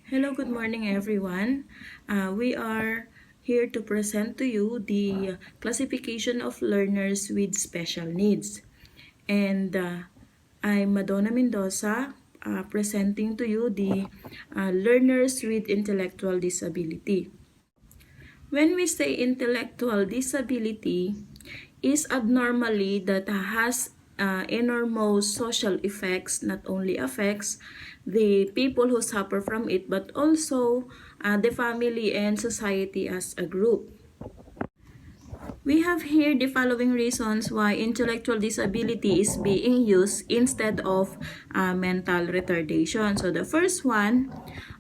Hello, good morning everyone. We are here to present to you the classification of learners with special needs. And I'm Madonna Mendoza, presenting to you the learners with intellectual disability. When we say intellectual disability, is abnormality that has enormous social effects, not only affects the people who suffer from it, but also the family and society as a group. We have here the following reasons why intellectual disability is being used instead of mental retardation. So the first one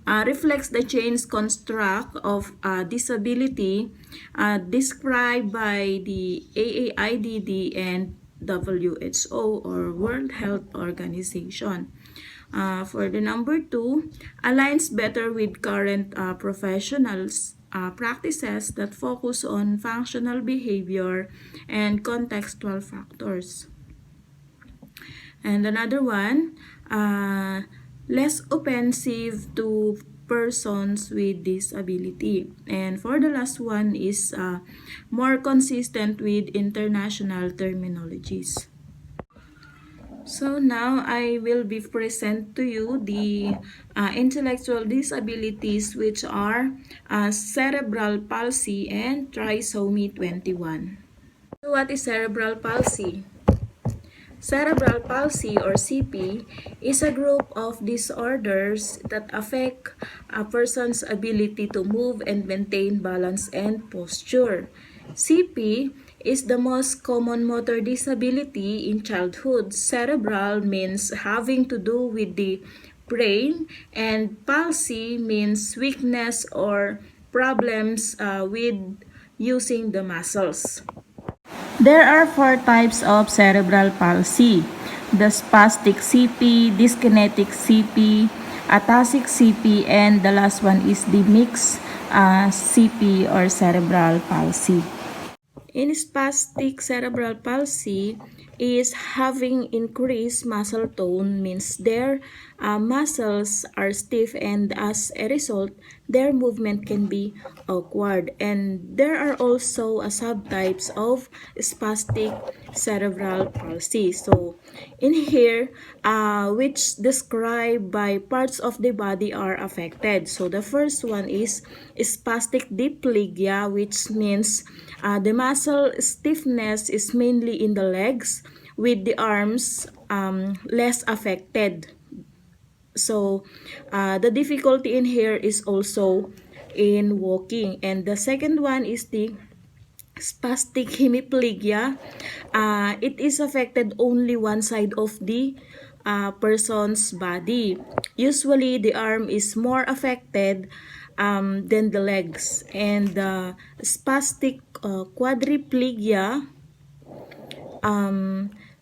reflects the change construct of disability described by the AAIDD and WHO or World Health Organization. For the number two, aligns better with current professionals practices that focus on functional behavior and contextual factors. And another one, less offensive to persons with disability. And for the last one is more consistent with international terminologies. So now I will be present to you the intellectual disabilities which are cerebral palsy and trisomy 21. So what is cerebral palsy? Cerebral palsy or CP is a group of disorders that affect a person's ability to move and maintain balance and posture. CP is the most common motor disability in childhood. Cerebral means having to do with the brain, and palsy means weakness or problems with using the muscles. There are four types of cerebral palsy: the spastic CP, dyskinetic CP, atasic CP, and the last one is the mixed CP or cerebral palsy. In spastic cerebral palsy is having increased muscle tone, means their muscles are stiff, and as a result their movement can be awkward. And there are also subtypes of spastic cerebral palsy. So in here, which described by parts of the body are affected. So the first one is spastic diplegia, which means the muscle stiffness is mainly in the legs, with the arms less affected. So the difficulty in here is also in walking. And the second one is the spastic hemiplegia. It is affected only one side of the person's body. Usually the arm is more affected than the legs. And the spastic quadriplegia,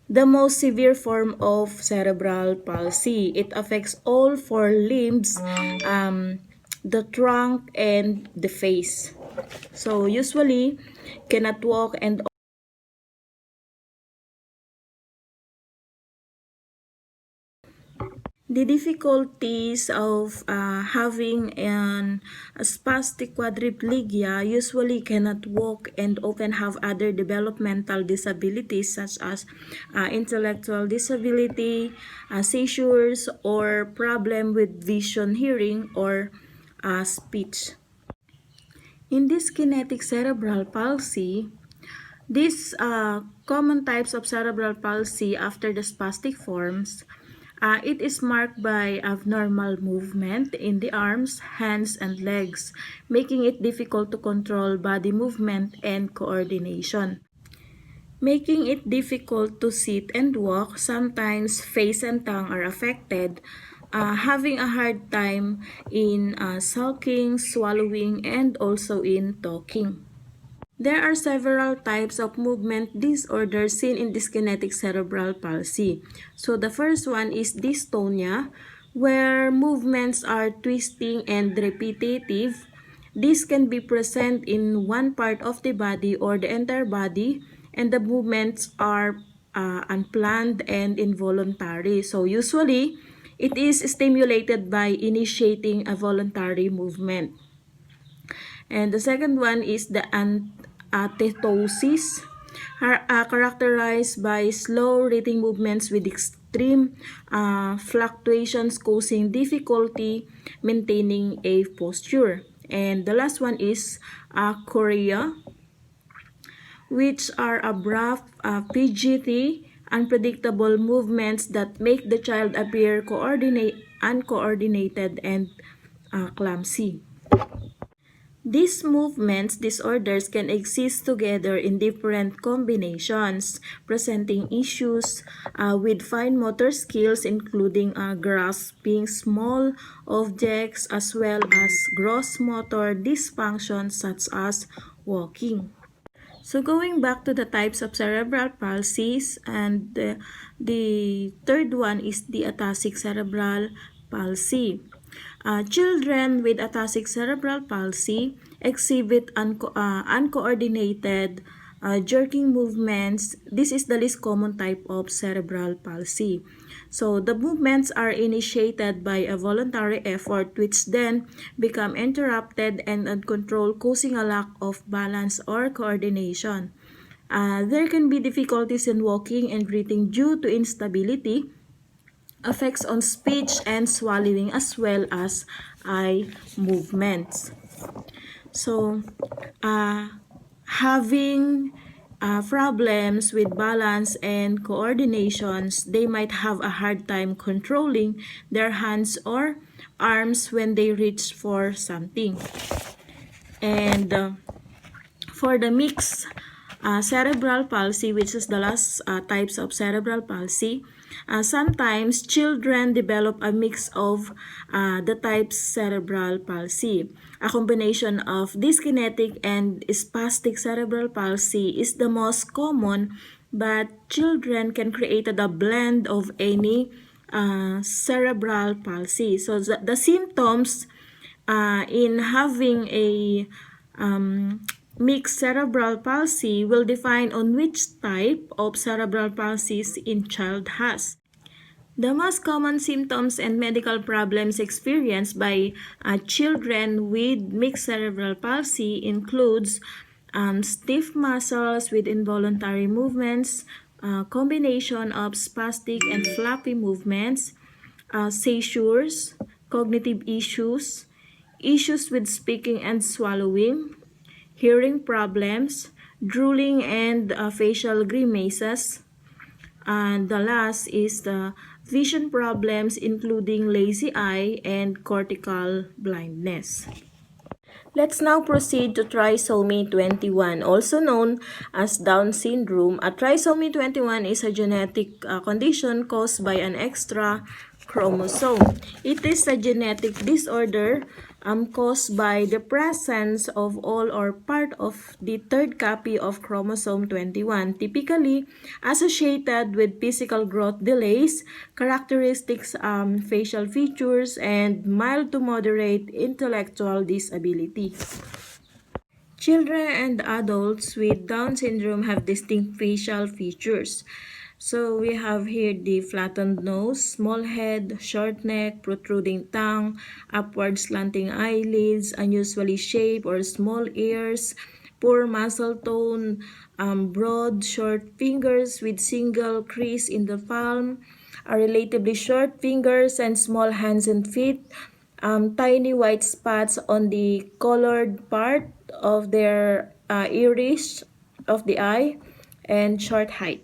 the most severe form of cerebral palsy. It affects all four limbs, the trunk, and the face. So usually cannot walk. And the difficulties of having a spastic quadriplegia, usually cannot walk and often have other developmental disabilities such as intellectual disability, seizures, or problem with vision, hearing, or speech. In this kinetic cerebral palsy, these common types of cerebral palsy after the spastic forms, it is marked by abnormal movement in the arms, hands, and legs, making it difficult to control body movement and coordination. Making it difficult to sit and walk, sometimes face and tongue are affected, having a hard time in sulking, swallowing, and also in talking. There are several types of movement disorders seen in dyskinetic cerebral palsy. So the first one is dystonia, where movements are twisting and repetitive. This can be present in one part of the body or the entire body, and the movements are unplanned and involuntary. So usually, It is stimulated by initiating a voluntary movement. And the second one is the athetosis, characterized by slow rhythmic movements with extreme fluctuations causing difficulty maintaining a posture. And the last one is chorea, which are abrupt, fidgety, unpredictable movements that make the child appear uncoordinated and clumsy. These movements disorders can exist together in different combinations, presenting issues with fine motor skills including grasping small objects as well as gross motor dysfunctions such as walking. So going back to the types of cerebral palsies, and the third one is the ataxic cerebral palsy. Children with ataxic cerebral palsy exhibit uncoordinated jerking movements. This is the least common type of cerebral palsy. So the movements are initiated by a voluntary effort which then become interrupted and uncontrolled, causing a lack of balance or coordination. There can be difficulties in walking and breathing due to instability, effects on speech and swallowing, as well as eye movements. So, having problems with balance and coordinations, they might have a hard time controlling their hands or arms when they reach for something. And for the mixed cerebral palsy, which is the last types of cerebral palsy, sometimes children develop a mix of the types cerebral palsy. A combination of dyskinetic and spastic cerebral palsy is the most common, but children can create a blend of any cerebral palsy. So the symptoms in having a mixed cerebral palsy will define on which type of cerebral palsies in child has. The most common symptoms and medical problems experienced by children with mixed cerebral palsy includes stiff muscles with involuntary movements, combination of spastic and floppy movements, seizures, cognitive issues, issues with speaking and swallowing, hearing problems, drooling and facial grimaces. And the last is the vision problems including lazy eye and cortical blindness. Let's now proceed to trisomy 21, also known as Down syndrome. A trisomy 21 is a genetic condition caused by an extra chromosome. It is a genetic disorder caused by the presence of all or part of the third copy of chromosome 21, typically associated with physical growth delays, characteristics, facial features, and mild to moderate intellectual disability. Children and adults with Down syndrome have distinct facial features. So we have here the flattened nose, small head, short neck, protruding tongue, upward slanting eyelids, unusually shaped or small ears, poor muscle tone, broad, short fingers with single crease in the palm, relatively short fingers and small hands and feet, tiny white spots on the colored part of their iris of the eye, and short height.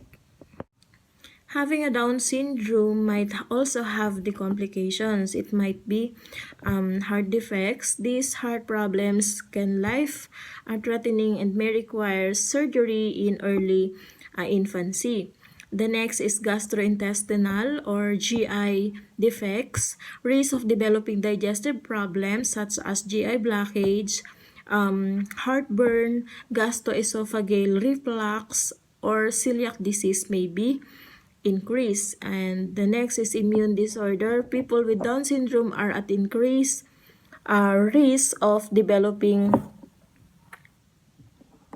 Having a Down syndrome might also have the complications. It might be heart defects. These heart problems can life-threatening and may require surgery in early infancy. The next is gastrointestinal or GI defects, risk of developing digestive problems such as GI blockage, heartburn, gastroesophageal reflux, or celiac disease may be increased. And the next is immune disorder. People with Down syndrome are at increased risk of developing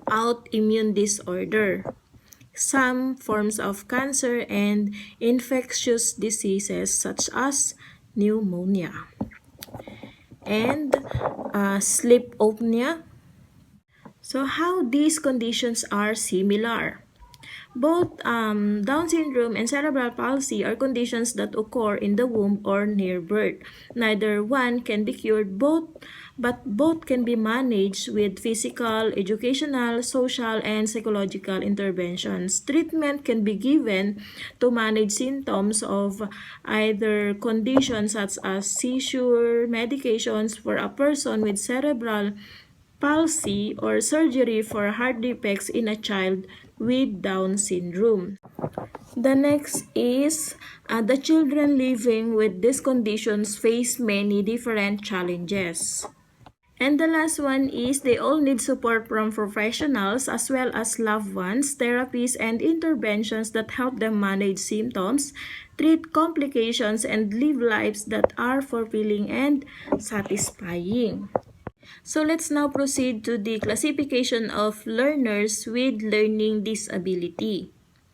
autoimmune disorder, some forms of cancer, and infectious diseases such as pneumonia, and sleep apnea. So how these conditions are similar? Both Down syndrome and cerebral palsy are conditions that occur in the womb or near birth. Neither one can be cured, but both can be managed with physical, educational, social, and psychological interventions. Treatment can be given to manage symptoms of either conditions such as seizure, medications for a person with cerebral palsy, or surgery for heart defects in a child with Down syndrome. The next is the children living with these conditions face many different challenges. And the last one is they all need support from professionals as well as loved ones, therapies, and interventions that help them manage symptoms, treat complications, and live lives that are fulfilling and satisfying. So let's now proceed to the classification of learners with learning disability.